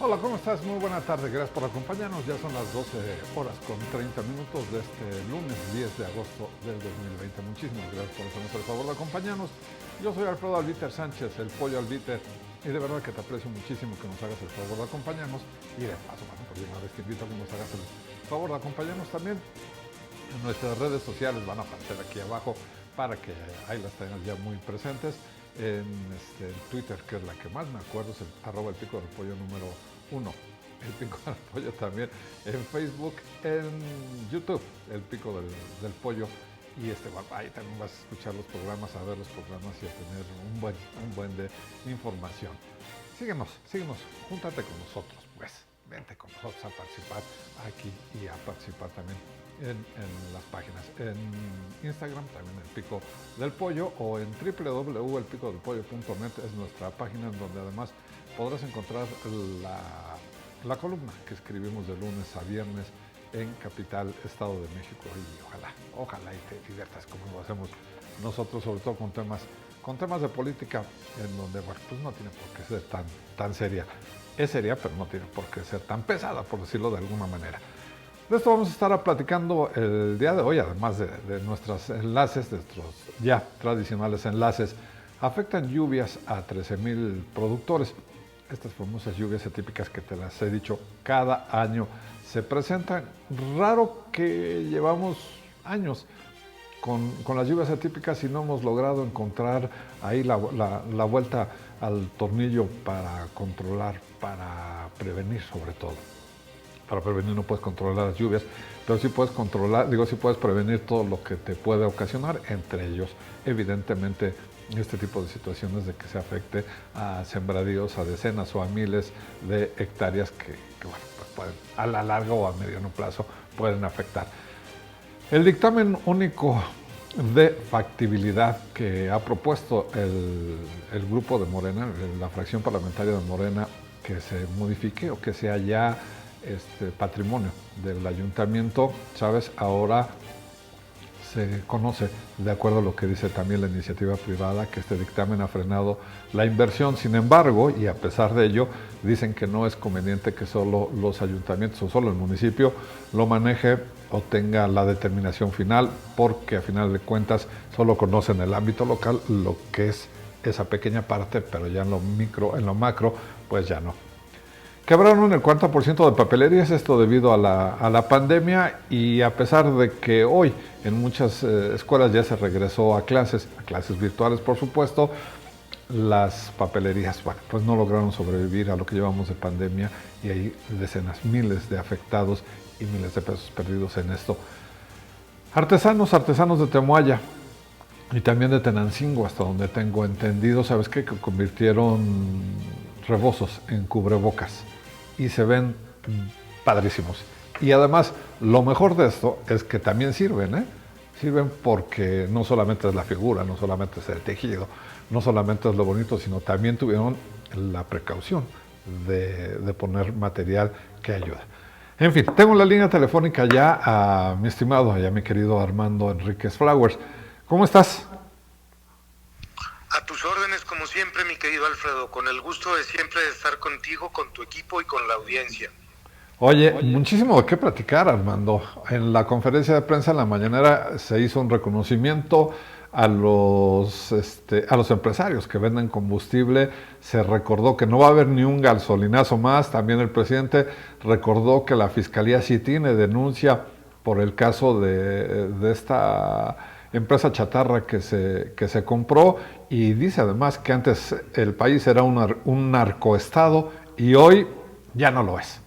Hola, ¿cómo estás? Muy buena tarde, gracias por acompañarnos. Ya son las 12 horas con 30 minutos de este lunes 10 de agosto del 2020. Muchísimas gracias por hacernos el favor de acompañarnos. Yo soy Alfredo Albiter Sánchez, el Pollo Albiter, y de verdad que te aprecio muchísimo que nos hagas el favor de acompañarnos. Y de paso, por una vez te invito a que nos hagas el favor de acompañarnos también en nuestras redes sociales. Van a aparecer aquí abajo para que ahí las tengas ya muy presentes. En Twitter, que es la que más me acuerdo, es el @elpico-del-pollo número 1. El Pico del Pollo también. En Facebook, en YouTube, El Pico del Pollo. Y bueno, ahí también vas a escuchar los programas, a ver los programas y a tener un buen de información. Síguenos, júntate con nosotros, pues. Vente con nosotros a participar aquí y a participar también en las páginas. En Instagram también El Pico del Pollo, o en www.elpicodelpollo.net es nuestra página, en donde además podrás encontrar la columna que escribimos de lunes a viernes en Capital, Estado de México, y ojalá y te diviertas como lo hacemos nosotros, sobre todo con temas de política, en donde, bueno, pues no tiene por qué ser tan seria. Es seria, pero no tiene por qué ser tan pesada, por decirlo de alguna manera. De esto vamos a estar platicando el día de hoy, además de nuestros enlaces, de nuestros ya tradicionales enlaces. Afectan lluvias a 13,000 productores. Estas famosas lluvias atípicas que te las he dicho cada año se presentan. Raro que llevamos años con las lluvias atípicas y no hemos logrado encontrar ahí la vuelta al tornillo para controlar, para prevenir sobre todo. Para prevenir no puedes controlar las lluvias, pero sí puedes sí puedes prevenir todo lo que te puede ocasionar, entre ellos, evidentemente, este tipo de situaciones de que se afecte a sembradíos, a decenas o a miles de hectáreas que bueno, pues pueden, a la larga o a mediano plazo, pueden afectar. El dictamen único de factibilidad que ha propuesto el grupo de Morena, la fracción parlamentaria de Morena, que se modifique o que sea ya patrimonio del ayuntamiento, ¿sabes? Ahora se conoce, de acuerdo a lo que dice también la iniciativa privada, que este dictamen ha frenado la inversión. Sin embargo, y a pesar de ello, dicen que no es conveniente que solo los ayuntamientos o solo el municipio lo maneje o tenga la determinación final, porque a final de cuentas solo conocen el ámbito local, lo que es esa pequeña parte, pero ya en lo macro, pues ya no. Quebraron el 40% de papelerías, esto debido a la pandemia, y a pesar de que hoy en muchas escuelas ya se regresó a clases virtuales, por supuesto, las papelerías, bueno, pues no lograron sobrevivir a lo que llevamos de pandemia, y hay decenas, miles de afectados y miles de pesos perdidos en esto. Artesanos de Temoaya y también de Tenancingo, hasta donde tengo entendido, ¿sabes qué? Que convirtieron rebozos en cubrebocas y se ven padrísimos. Y además, lo mejor de esto es que también sirven, Sirven porque no solamente es la figura, no solamente es el tejido, no solamente es lo bonito, sino también tuvieron la precaución de poner material que ayuda. En fin, tengo la línea telefónica ya a mi estimado, y a mi querido Armando Enríquez Flowers. ¿Cómo estás? A tus órdenes, como siempre, mi querido Alfredo, con el gusto de siempre de estar contigo, con tu equipo y con la audiencia. Oye, muchísimo de qué platicar, Armando. En la conferencia de prensa en la mañanera se hizo un reconocimiento a los empresarios que venden combustible. Se recordó que no va a haber ni un gasolinazo más. También el presidente recordó que la Fiscalía sí tiene denuncia por el caso de esta empresa chatarra que se compró, y dice además que antes el país era un narcoestado y hoy ya no lo es.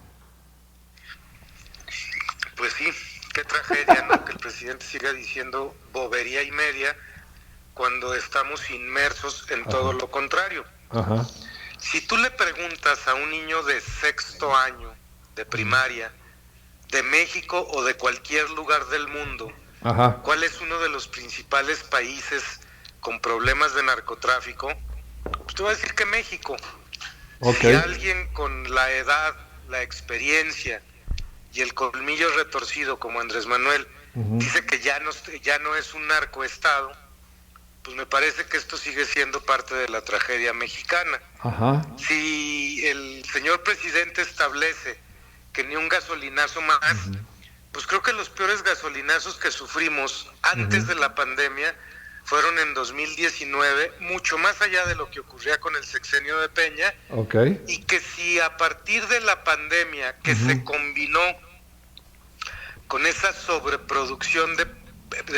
Pues sí, qué tragedia, ¿no? Que el presidente siga diciendo bobería y media cuando estamos inmersos en todo lo contrario. Ajá. Si tú le preguntas a un niño de sexto año de primaria, de México o de cualquier lugar del mundo, ¿cuál es uno de los principales países con problemas de narcotráfico? Pues te voy a decir que México. Okay. Si alguien con la edad, la experiencia y el colmillo retorcido como Andrés Manuel dice que ya no es un narcoestado, pues me parece que esto sigue siendo parte de la tragedia mexicana. Si si el señor presidente establece que ni un gasolinazo más, pues creo que los peores gasolinazos que sufrimos antes de la pandemia fueron en 2019, mucho más allá de lo que ocurría con el sexenio de Peña, y que si a partir de la pandemia que se combinó con esa sobreproducción de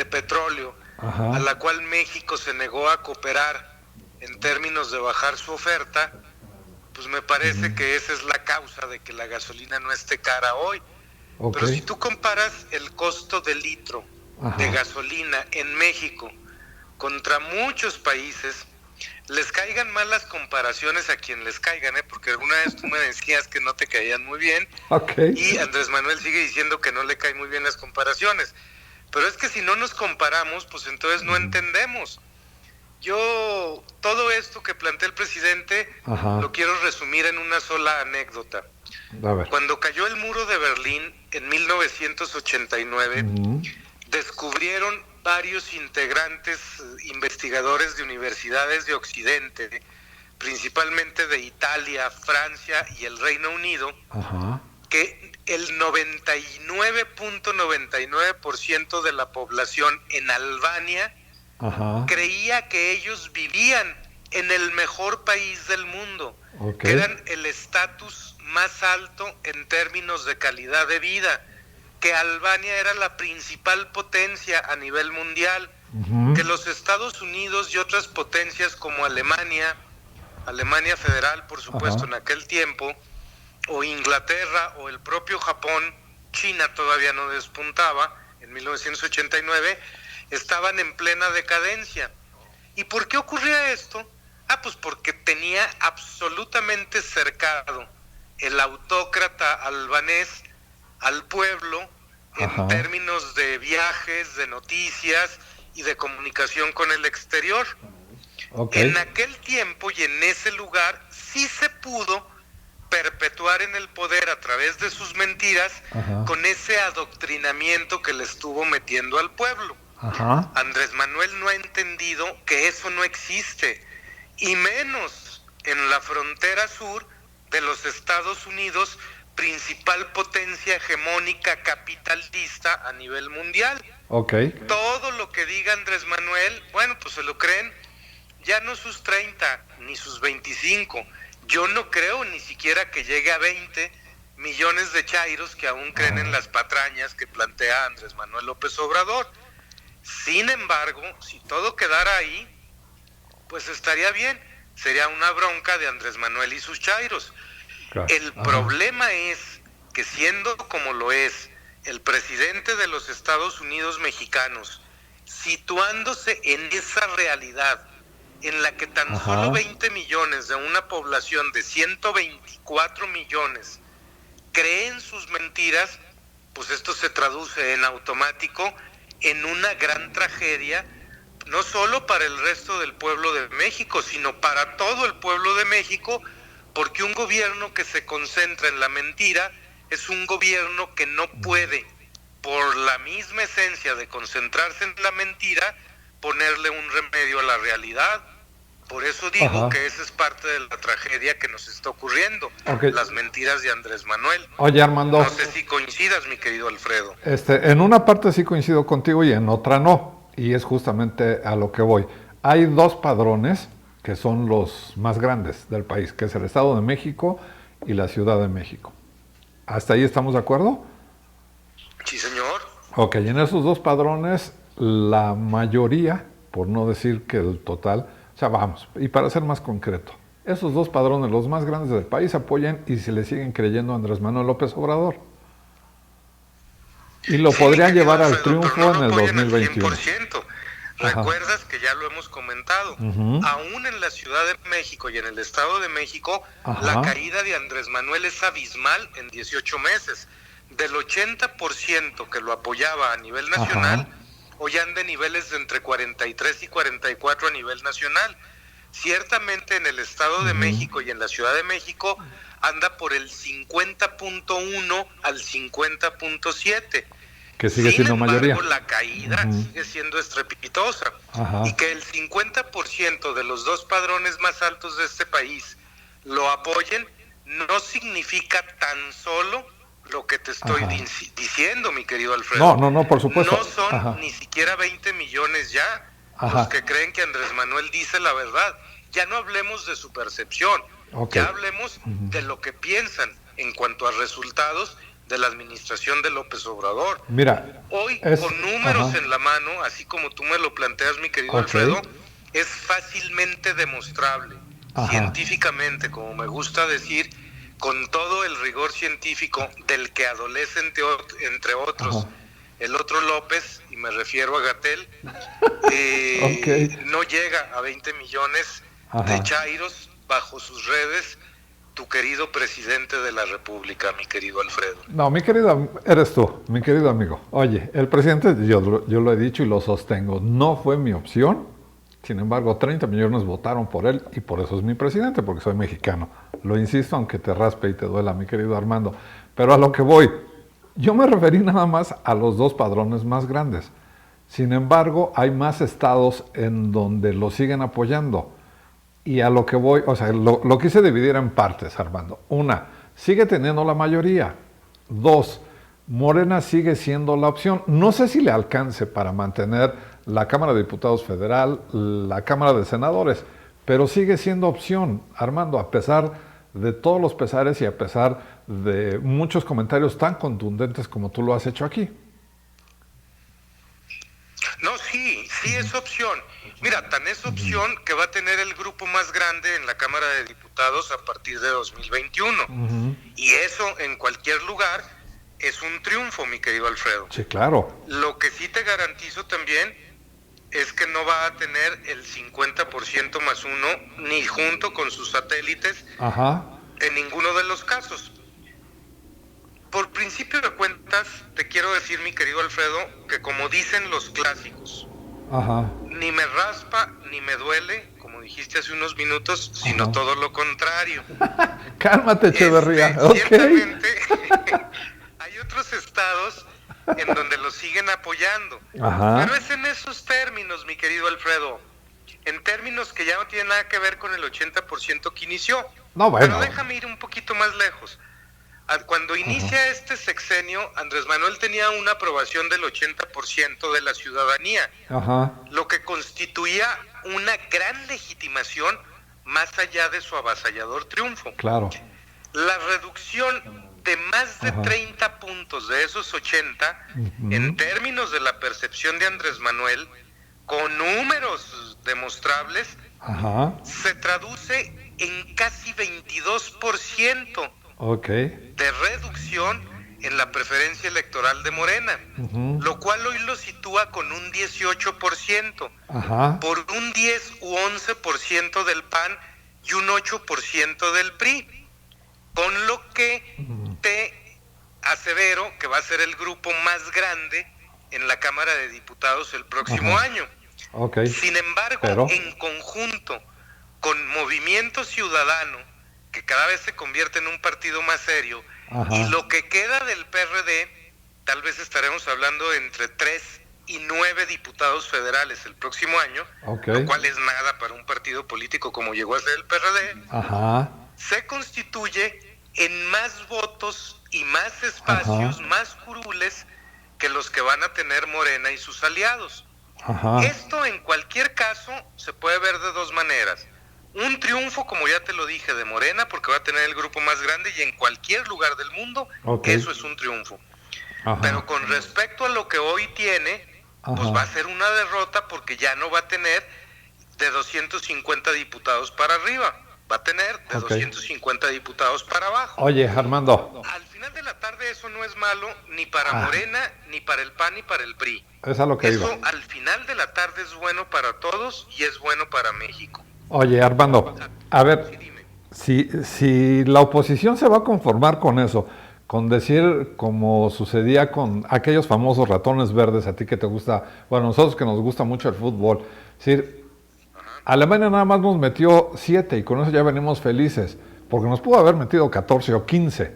petróleo, a la cual México se negó a cooperar en términos de bajar su oferta, pues me parece que esa es la causa de que la gasolina no esté cara hoy. Pero si tú comparas el costo del litro de gasolina en México contra muchos países, les caigan mal las comparaciones a quien les caigan, porque alguna vez tú me decías que no te caían muy bien, y Andrés Manuel sigue diciendo que no le caen muy bien las comparaciones. Pero es que si no nos comparamos, pues entonces no entendemos. Yo, todo esto que plantea el presidente, lo quiero resumir en una sola anécdota. Cuando cayó el muro de Berlín en 1989, descubrieron varios integrantes, investigadores de universidades de Occidente, principalmente de Italia, Francia y el Reino Unido, que el 99.99% de la población en Albania creía que ellos vivían en el mejor país del mundo, que eran el estatus más alto en términos de calidad de vida, que Albania era la principal potencia a nivel mundial, que los Estados Unidos y otras potencias como Alemania Federal, por supuesto, en aquel tiempo, o Inglaterra o el propio Japón, China todavía no despuntaba, en 1989, estaban en plena decadencia. ¿Y por qué ocurría esto? Pues porque tenía absolutamente cercado el autócrata albanés al pueblo en términos de viajes, de noticias y de comunicación con el exterior. En aquel tiempo y en ese lugar sí se pudo perpetuar en el poder a través de sus mentiras con ese adoctrinamiento que le estuvo metiendo al pueblo. Andrés Manuel no ha entendido que eso no existe, y menos en la frontera sur de los Estados Unidos, principal potencia hegemónica capitalista a nivel mundial. Todo lo que diga Andrés Manuel, bueno, pues se lo creen, ya no sus 30 ni sus 25. Yo no creo ni siquiera que llegue a 20 millones de chairos que aún creen en las patrañas que plantea Andrés Manuel López Obrador. Sin embargo, si todo quedara ahí, pues estaría bien. Sería una bronca de Andrés Manuel y sus chairos. El problema es que, siendo como lo es el presidente de los Estados Unidos mexicanos, situándose en esa realidad en la que tan solo 20 millones de una población de 124 millones creen sus mentiras, pues esto se traduce en automático en una gran tragedia, no solo para el resto del pueblo de México, sino para todo el pueblo de México, porque un gobierno que se concentra en la mentira es un gobierno que no puede, por la misma esencia de concentrarse en la mentira, ponerle un remedio a la realidad. Por eso digo que esa es parte de la tragedia que nos está ocurriendo, las mentiras de Andrés Manuel. Oye, Armando, no sé si coincidas, mi querido Alfredo. En una parte sí coincido contigo y en otra no, y es justamente a lo que voy. Hay dos padrones que son los más grandes del país, que es el Estado de México y la Ciudad de México. ¿Hasta ahí estamos de acuerdo? Sí, señor. Y en esos dos padrones, la mayoría, por no decir que el total, y para ser más concreto, esos dos padrones, los más grandes del país, apoyan y se le siguen creyendo a Andrés Manuel López Obrador. Y lo podrían llevar al triunfo en el 2021. ¿Recuerdas que ya lo hemos comentado? Aún en la Ciudad de México y en el Estado de México, la caída de Andrés Manuel es abismal en 18 meses. Del 80% que lo apoyaba a nivel nacional, hoy anda en niveles de entre 43 y 44 a nivel nacional. Ciertamente en el Estado de México y en la Ciudad de México anda por el 50.1 al 50.7. Que sigue siendo mayoría. La caída sigue siendo estrepitosa. Y que el 50% de los dos padrones más altos de este país lo apoyen, no significa tan solo lo que te estoy diciendo, mi querido Alfredo. No, por supuesto. No son ni siquiera 20 millones ya los que creen que Andrés Manuel dice la verdad. Ya no hablemos de su percepción, ya hablemos de lo que piensan en cuanto a resultados de la administración de López Obrador. Mira, hoy con números en la mano, así como tú me lo planteas, mi querido Alfredo, es fácilmente demostrable, científicamente, como me gusta decir, con todo el rigor científico del que adolece entre otros el otro López, y me refiero a Gatell, no llega a 20 millones de chairos bajo sus redes, tu querido presidente de la República, mi querido Alfredo. No, mi querido, eres tú, mi querido amigo. Oye, el presidente, yo lo he dicho y lo sostengo, no fue mi opción. Sin embargo, 30 millones votaron por él y por eso es mi presidente, porque soy mexicano. Lo insisto, aunque te raspe y te duela, mi querido Armando. Pero a lo que voy, yo me referí nada más a los dos padrones más grandes. Sin embargo, hay más estados en donde lo siguen apoyando. Y a lo que voy, o sea, lo quise dividir en partes, Armando. Una, sigue teniendo la mayoría. Dos, Morena sigue siendo la opción. No sé si le alcance para mantener la Cámara de Diputados Federal, la Cámara de Senadores, pero sigue siendo opción, Armando, a pesar de todos los pesares y a pesar de muchos comentarios tan contundentes como tú lo has hecho aquí. No, sí es opción. Mira, tan es opción que va a tener el grupo más grande en la Cámara de Diputados a partir de 2021. Y eso en cualquier lugar es un triunfo, mi querido Alfredo. Sí, claro. Lo que sí te garantizo también es que no va a tener el 50% más uno, ni junto con sus satélites, en ninguno de los casos. Por principio de cuentas, te quiero decir, mi querido Alfredo, que como dicen los clásicos, ni me raspa ni me duele, como dijiste hace unos minutos, sino todo lo contrario. Cálmate, Echeverría. Ciertamente, hay otros estados en donde lo siguen apoyando. Pero es en esos términos, mi querido Alfredo, en términos que ya no tienen nada que ver con el 80% que inició. No, bueno. Pero déjame ir un poquito más lejos. Cuando inicia este sexenio, Andrés Manuel tenía una aprobación del 80% de la ciudadanía, lo que constituía una gran legitimación más allá de su avasallador triunfo. Claro. La reducción de más de 30 puntos de esos 80, en términos de la percepción de Andrés Manuel, con números demostrables, se traduce en casi 22% de reducción en la preferencia electoral de Morena, lo cual hoy lo sitúa con un 18%, por un 10 u 11% del PAN y un 8% del PRI, con lo que te asevero que va a ser el grupo más grande en la Cámara de Diputados el próximo año. Sin embargo, en conjunto con Movimiento Ciudadano, que cada vez se convierte en un partido más serio, y lo que queda del PRD, tal vez estaremos hablando entre 3 y 9 diputados federales el próximo año, lo cual es nada para un partido político como llegó a ser el PRD, se constituye en más votos y más espacios, más curules que los que van a tener Morena y sus aliados. Esto en cualquier caso se puede ver de dos maneras. Un triunfo, como ya te lo dije, de Morena, porque va a tener el grupo más grande y en cualquier lugar del mundo, eso es un triunfo. Pero con respecto a lo que hoy tiene, pues va a ser una derrota porque ya no va a tener de 250 diputados para arriba, va a tener de 250 diputados para abajo. Oye, Armando. Al final de la tarde eso no es malo ni para Morena, ni para el PAN, ni para el PRI. Es a lo que eso al final de la tarde es bueno para todos y es bueno para México. Oye, Armando, a ver, si la oposición se va a conformar con eso, con decir como sucedía con aquellos famosos ratones verdes, a ti que te gusta, bueno, a nosotros que nos gusta mucho el fútbol, es decir, Alemania nada más nos metió 7 y con eso ya venimos felices, porque nos pudo haber metido 14 o 15.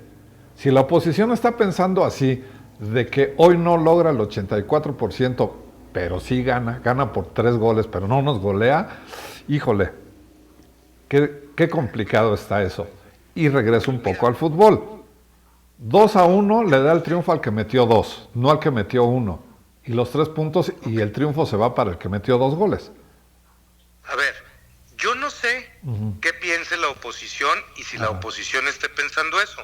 Si la oposición está pensando así, de que hoy no logra el 84%, pero sí gana por 3 goles, pero no nos golea, híjole, qué complicado está eso. y regreso un poco al fútbol. 2-1 le da el triunfo al que metió 2, no al que metió 1. Y los 3 puntos y el triunfo se va para el que metió 2 goles. A ver, yo no sé qué piense la oposición y si la oposición esté pensando eso.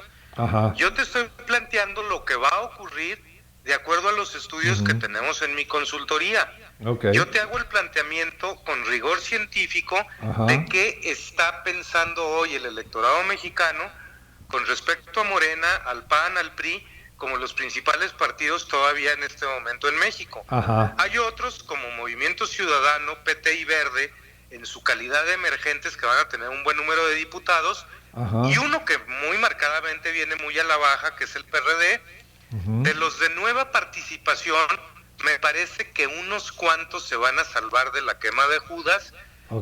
Yo te estoy planteando lo que va a ocurrir de acuerdo a los estudios que tenemos en mi consultoría. Yo te hago el planteamiento con rigor científico de qué está pensando hoy el electorado mexicano con respecto a Morena, al PAN, al PRI, como los principales partidos todavía en este momento en México. Hay otros como Movimiento Ciudadano, PT y Verde, en su calidad de emergentes, que van a tener un buen número de diputados, y uno que muy marcadamente viene muy a la baja, que es el PRD. De los de nueva participación, me parece que unos cuantos se van a salvar de la quema de Judas,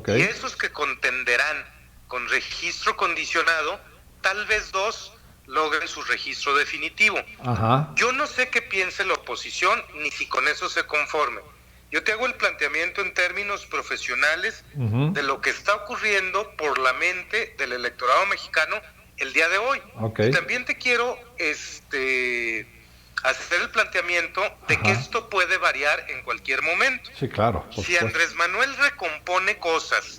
y esos que contenderán con registro condicionado, tal vez 2 logren su registro definitivo. Yo no sé qué piense la oposición, ni si con eso se conforme. Yo te hago el planteamiento en términos profesionales de lo que está ocurriendo por la mente del electorado mexicano el día de hoy. Y también te quiero hacer el planteamiento de que esto puede variar en cualquier momento. Sí, claro. Si Andrés Manuel recompone cosas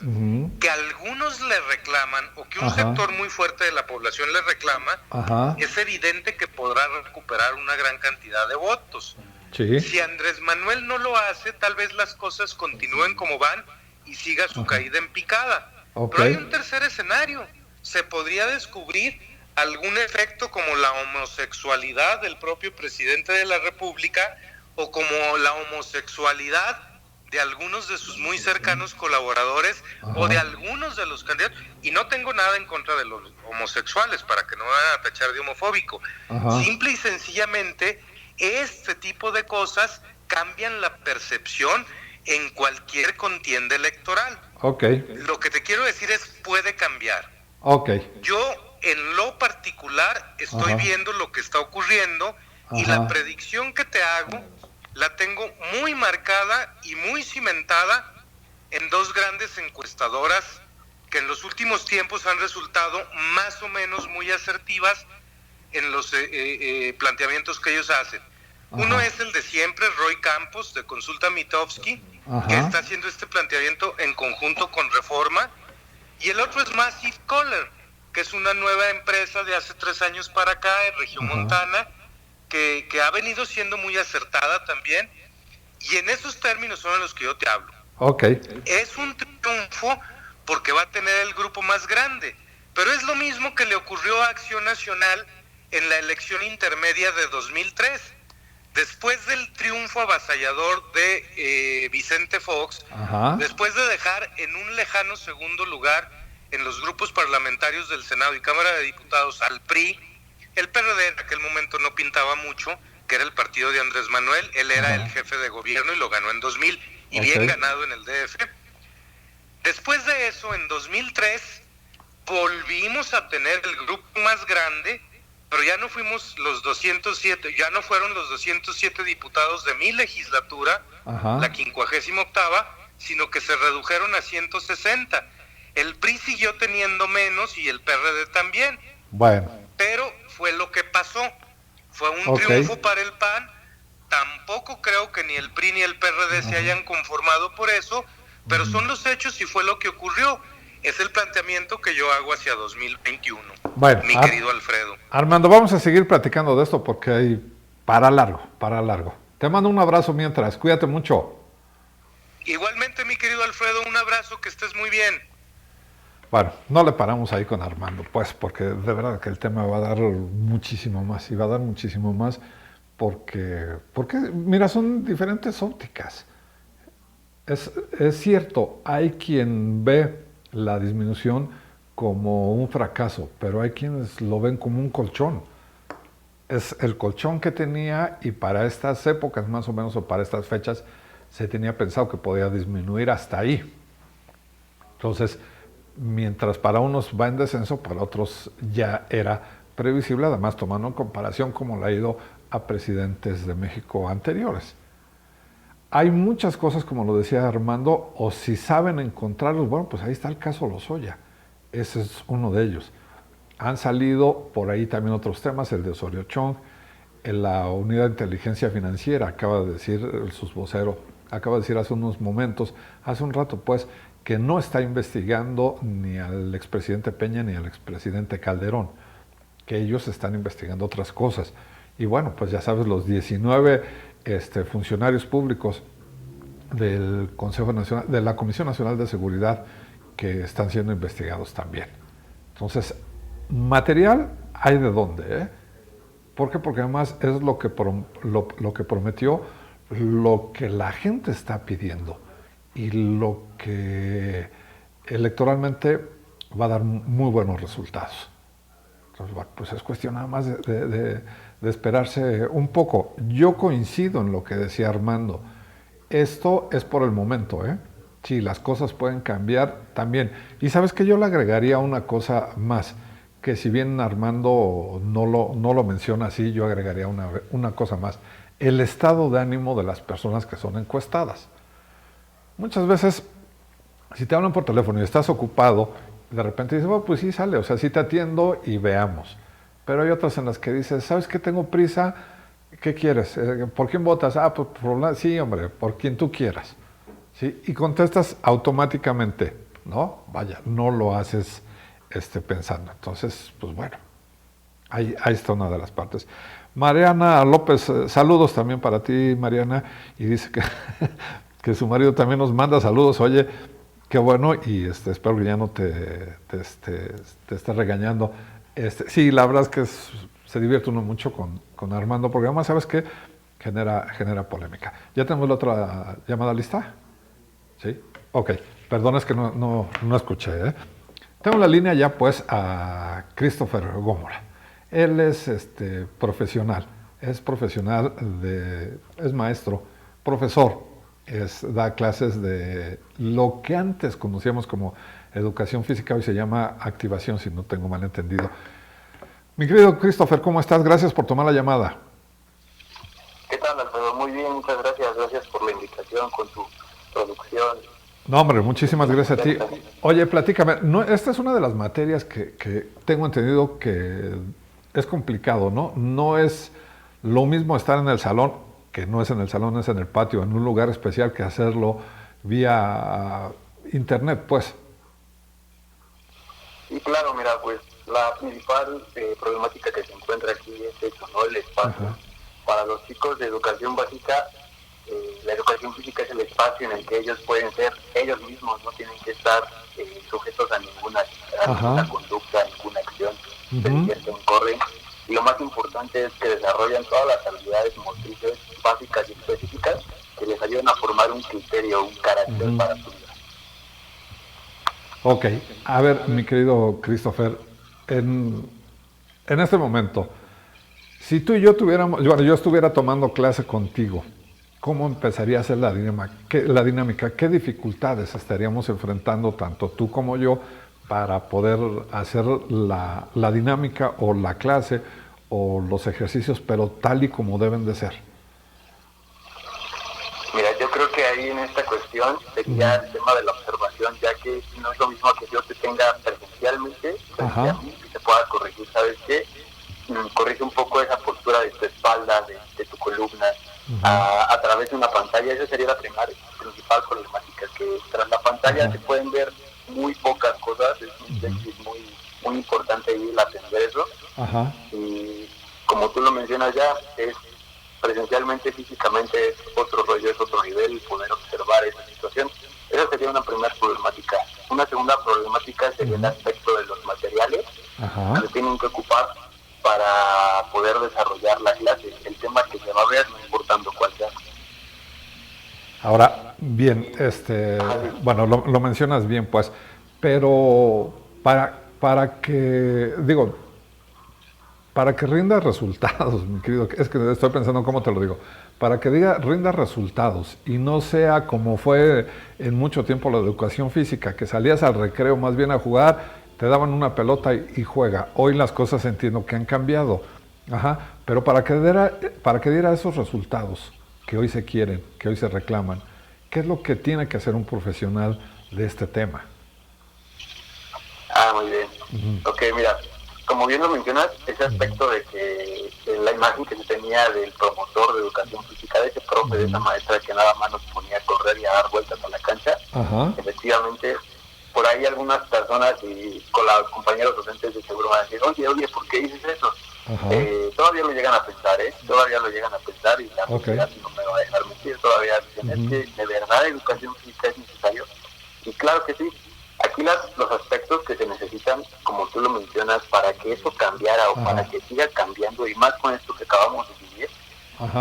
que algunos le reclaman o que un sector muy fuerte de la población le reclama, es evidente que podrá recuperar una gran cantidad de votos. Si Andrés Manuel no lo hace, tal vez las cosas continúen como van y siga su caída en picada. Pero hay un tercer escenario. Se podría descubrir algún efecto como la homosexualidad del propio presidente de la República o como la homosexualidad de algunos de sus muy cercanos colaboradores o de algunos de los candidatos. Y no tengo nada en contra de los homosexuales, para que no me vayan a tachar de homofóbico. Simple y sencillamente, este tipo de cosas cambian la percepción en cualquier contienda electoral. Lo que te quiero decir es, puede cambiar. Yo, en lo particular, estoy viendo lo que está ocurriendo y la predicción que te hago la tengo muy marcada y muy cimentada en 2 grandes encuestadoras que en los últimos tiempos han resultado más o menos muy asertivas en los planteamientos que ellos hacen. Uno es el de siempre, Roy Campos, de Consulta Mitofsky, que está haciendo este planteamiento en conjunto con Reforma, y el otro es Massive Caller, que es una nueva empresa de hace 3 años para acá, en Regiomontana, que ha venido siendo muy acertada también, y en esos términos son en los que yo te hablo. Es un triunfo porque va a tener el grupo más grande, pero es lo mismo que le ocurrió a Acción Nacional en la elección intermedia de 2003. Después del triunfo avasallador de Vicente Fox, después de dejar en un lejano segundo lugar en los grupos parlamentarios del Senado y Cámara de Diputados al PRI, el PRD en aquel momento no pintaba mucho, que era el partido de Andrés Manuel. Él era el jefe de gobierno y lo ganó en 2000, y bien ganado en el DF. Después de eso, en 2003, volvimos a tener el grupo más grande, pero ya no fuimos los 207, ya no fueron los 207 diputados de mi legislatura, la 58ª, sino que se redujeron a 160. El PRI siguió teniendo menos y el PRD también. Pero fue lo que pasó. Fue un triunfo para el PAN. Tampoco creo que ni el PRI ni el PRD se hayan conformado por eso, pero son los hechos y fue lo que ocurrió. Es el planteamiento que yo hago hacia 2021, mi querido Alfredo. Armando, vamos a seguir platicando de esto porque hay para largo. Te mando un abrazo mientras, cuídate mucho. Igualmente, mi querido Alfredo, un abrazo, que estés muy bien. Bueno, no le paramos ahí con Armando, pues, porque de verdad que el tema va a dar muchísimo más, y va a dar muchísimo más porque mira, son diferentes ópticas. Es cierto, hay quien ve la disminución como un fracaso, pero hay quienes lo ven como un colchón. Es el colchón que tenía, y para estas épocas más o menos, o para estas fechas, se tenía pensado que podía disminuir hasta ahí. Entonces, mientras para unos va en descenso, para otros ya era previsible, además tomando en comparación cómo le ha ido a presidentes de México anteriores. Hay muchas cosas, como lo decía Armando, o si saben encontrarlos, bueno, pues ahí está el caso Lozoya. Ese es uno de ellos. Han salido por ahí también otros temas, el de Osorio Chong, en la unidad de inteligencia financiera, acaba de decir sus voceros, acaba de decir hace unos momentos, hace un rato pues, que no está investigando ni al expresidente Peña ni al expresidente Calderón, que ellos están investigando otras cosas. Y bueno, pues ya sabes, los 19 funcionarios públicos del Consejo Nacional, de la Comisión Nacional de Seguridad, que están siendo investigados también. Entonces, material hay de dónde, ¿eh? ¿Por qué? Porque además es lo que prometió, lo que la gente está pidiendo y lo que electoralmente va a dar muy buenos resultados. Entonces, pues es cuestión nada más de esperarse un poco. Yo coincido en lo que decía Armando. Esto es por el momento, ¿eh? Sí, las cosas pueden cambiar también. Y sabes que yo le agregaría una cosa más, que si bien Armando no lo menciona así, yo agregaría una cosa más. El estado de ánimo de las personas que son encuestadas. Muchas veces, si te hablan por teléfono y estás ocupado, de repente dices, bueno, pues sí sale, o sea, sí te atiendo y veamos. Pero hay otras en las que dices, ¿sabes qué? Tengo prisa, ¿qué quieres? ¿Por quién votas? Ah, pues sí, hombre, por quien tú quieras. ¿Sí? Y contestas automáticamente, ¿no? Vaya, no lo haces pensando. Entonces, pues bueno, ahí está una de las partes. Mariana López, saludos también para ti, Mariana, y dice que su marido también nos manda saludos. Oye, qué bueno, y espero que ya no te esté regañando. Sí, la verdad es que se divierte uno mucho con Armando, porque además, ¿sabes qué? Genera polémica. ¿Ya tenemos la otra llamada lista? ¿Sí? Ok, perdón, es que no escuché, ¿eh? Tengo en la línea ya pues a Christopher Gómora. Él es profesional, es maestro, profesor, da clases de lo que antes conocíamos como educación física, hoy se llama activación, si no tengo mal entendido. Mi querido Christopher, ¿cómo estás? Gracias por tomar la llamada. ¿Qué tal, Alfredo? Muy bien, muchas gracias. Gracias por la invitación con tu producción. No, hombre, muchísimas gracias a ti. Oye, platícame, esta es una de las materias que tengo entendido que es complicado, ¿no? No es lo mismo estar en el salón, que no es en el salón, es en el patio, en un lugar especial, que hacerlo vía internet, pues. Y claro, mira, pues la principal problemática que se encuentra aquí es eso, ¿no? El espacio. Ajá. Para los chicos de educación básica, la educación física es el espacio en el que ellos pueden ser ellos mismos, no tienen que estar sujetos a ninguna conducta, a ninguna acción, se divierten, corren. Y lo más importante es que desarrollan todas las habilidades motrices básicas y específicas que les ayudan a formar un criterio, un carácter para su vida. Ok, a ver, mi querido Christopher, en este momento, si tú y yo yo estuviera tomando clase contigo, ¿cómo empezaría a ser la dinámica? ¿Qué dificultades estaríamos enfrentando tanto tú como yo para poder hacer la dinámica o la clase o los ejercicios, pero tal y como deben de ser? Mira, yo creo que ahí en esta cuestión sería el tema de la observación, ya que no es lo mismo que yo te tenga presencialmente, frente a mí, y te pueda corregir, ¿sabes qué? Corrige un poco esa postura de tu espalda, de tu columna, a través de una pantalla. Esa sería la principal problemática, que tras la pantalla se pueden ver muy pocas cosas, es muy importante ahí el atender eso. Y como tú lo mencionas ya, es presencialmente, físicamente es otro rollo, es otro nivel, y poder observar esa situación. Esa sería una primera problemática. Una segunda problemática sería el aspecto de los materiales que tienen que ocupar para poder desarrollar la clase, el tema que se va a ver, no importando cuál sea. Ahora, bien, bueno, lo mencionas bien, pues, pero para que rinda resultados, mi querido, es que estoy pensando cómo te lo digo, para que rinda resultados y no sea como fue en mucho tiempo la educación física, que salías al recreo más bien a jugar, te daban una pelota y juega. Hoy las cosas entiendo que han cambiado, pero para que diera esos resultados que hoy se quieren, que hoy se reclaman, ¿qué es lo que tiene que hacer un profesional de este tema? Muy bien. Ok, mira, como bien lo mencionas, ese aspecto de que la imagen que se tenía del promotor de educación física, de ese profe, de esa maestra que nada más nos ponía a correr y a dar vueltas a la cancha, efectivamente, por ahí algunas personas y con los compañeros docentes de seguro van a decir, oye, ¿por qué dices eso? Todavía lo llegan a pensar, todavía lo llegan a pensar, y la sociedad no me va a dejar mentir, todavía dicen, es que de verdad educación física es necesario. Y claro que sí. Aquí los aspectos que se necesitan, como tú lo mencionas, para que eso cambiara o para que siga cambiando, y más con esto que acabamos de vivir,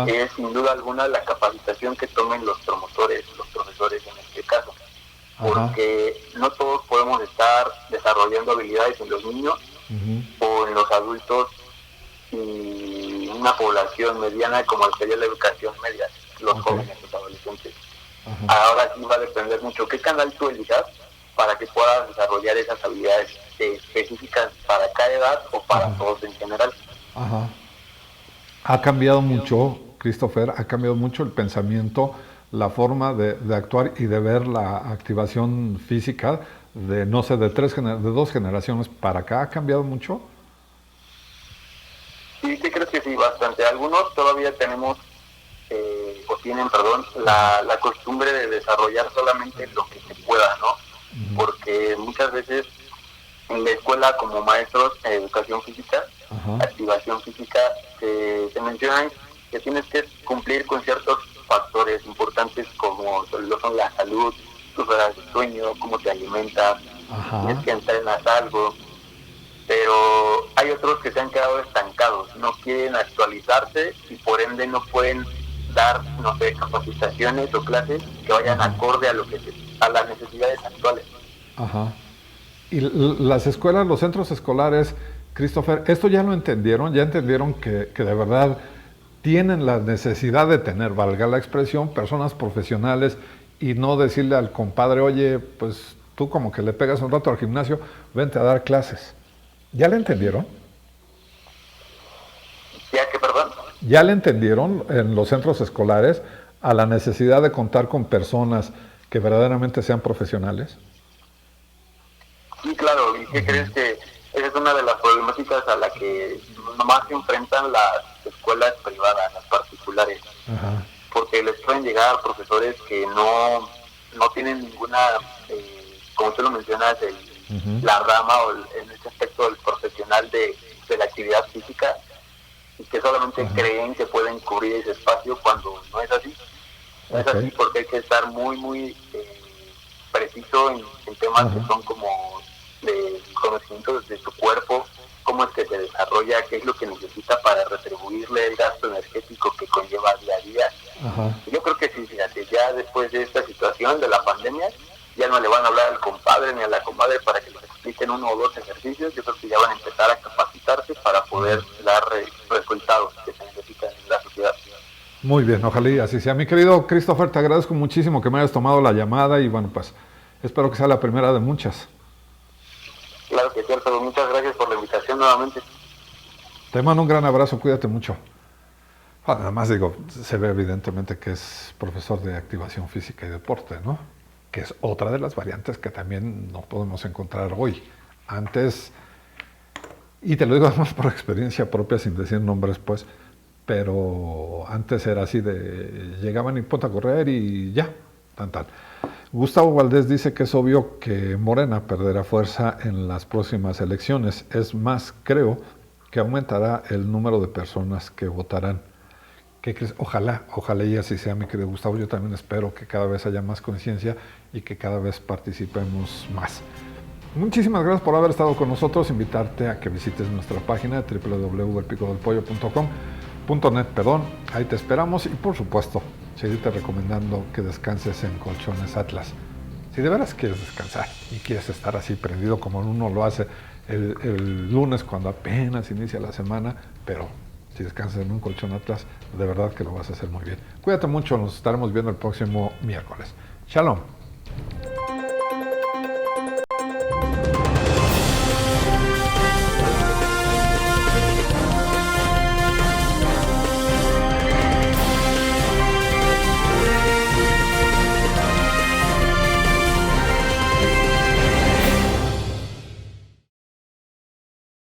es sin duda alguna la capacitación que tomen los promotores, los profesores en este caso. Porque no todos podemos estar desarrollando habilidades en los niños o en los adultos, y una población mediana como sería la educación media, los jóvenes, los adolescentes. Ahora sí va a depender mucho qué canal tú elijas para que puedas desarrollar esas habilidades específicas para cada edad o para todos en general. Ha cambiado mucho, Christopher, ha cambiado mucho el pensamiento, la forma de actuar y de ver la activación física de, no sé, de 2 generaciones para acá. ¿Ha cambiado mucho? Sí, creo que sí, bastante. Algunos todavía tenemos, tienen, la costumbre de desarrollar solamente lo que se pueda, ¿no? Porque muchas veces en la escuela, como maestros en educación física, activación física, te mencionan que tienes que cumplir con ciertos factores importantes como lo son la salud, tus horas de sueño, cómo te alimentas, tienes que entrenar algo, pero hay otros que se han quedado estancados, no quieren actualizarse y por ende no pueden dar, no sé, capacitaciones o clases que vayan acorde a a las necesidades actuales. Y las escuelas, los centros escolares, Christopher, ¿esto ya lo entendieron? ¿Ya entendieron que de verdad tienen la necesidad de tener, valga la expresión, personas profesionales, y no decirle al compadre, oye, pues tú como que le pegas un rato al gimnasio, vente a dar clases? ¿Ya le entendieron? ¿Ya que, perdón? ¿Ya le entendieron en los centros escolares a la necesidad de contar con personas que verdaderamente sean profesionales? Sí, claro. ¿Y qué crees? Que esa es una de las problemáticas a la que más se enfrentan las escuelas privadas, las particulares. Porque les pueden llegar profesores que no tienen ninguna, como tú lo mencionas, la rama o en este aspecto del profesional de la actividad física, y que solamente creen que pueden cubrir ese espacio cuando no es así. No es así, porque hay que estar muy preciso en temas que son como de conocimiento de tu cuerpo, cómo es que se desarrolla, qué es lo que necesita para retribuirle el gasto energético que conlleva día a día. Yo creo que sí, fíjate, ya después de esta situación de la pandemia, ya no le van a hablar al compadre ni a la comadre para que les expliquen 1 o 2 ejercicios. Yo creo que ya van a empezar a capacitarse para poder dar resultados que se necesitan en la sociedad. Muy bien, ojalá y así sea. Mi querido Christopher, te agradezco muchísimo que me hayas tomado la llamada, y bueno, pues espero que sea la primera de muchas. Claro que sí, Alfredo, muchas gracias por la invitación nuevamente. Te mando un gran abrazo, cuídate mucho. Además, digo, se ve evidentemente que es profesor de activación física y deporte, ¿no? Que es otra de las variantes que también no podemos encontrar hoy. Antes, y te lo digo además por experiencia propia, sin decir nombres, pues, pero antes era así de, llegaban y ponte a correr y ya, tan. Gustavo Valdés dice que es obvio que Morena perderá fuerza en las próximas elecciones. Es más, creo que aumentará el número de personas que votarán. ¿Qué crees? Ojalá y así sea, mi querido Gustavo. Yo también espero que cada vez haya más conciencia y que cada vez participemos más. Muchísimas gracias por haber estado con nosotros. Invitarte a que visites nuestra página www.elpicodelpollo.com.net, ahí te esperamos, y por supuesto, seguirte recomendando que descanses en Colchones Atlas. Si de veras quieres descansar y quieres estar así prendido como uno lo hace el lunes cuando apenas inicia la semana, pero si descansas en un colchón Atlas, de verdad que lo vas a hacer muy bien. Cuídate mucho, nos estaremos viendo el próximo miércoles. Shalom.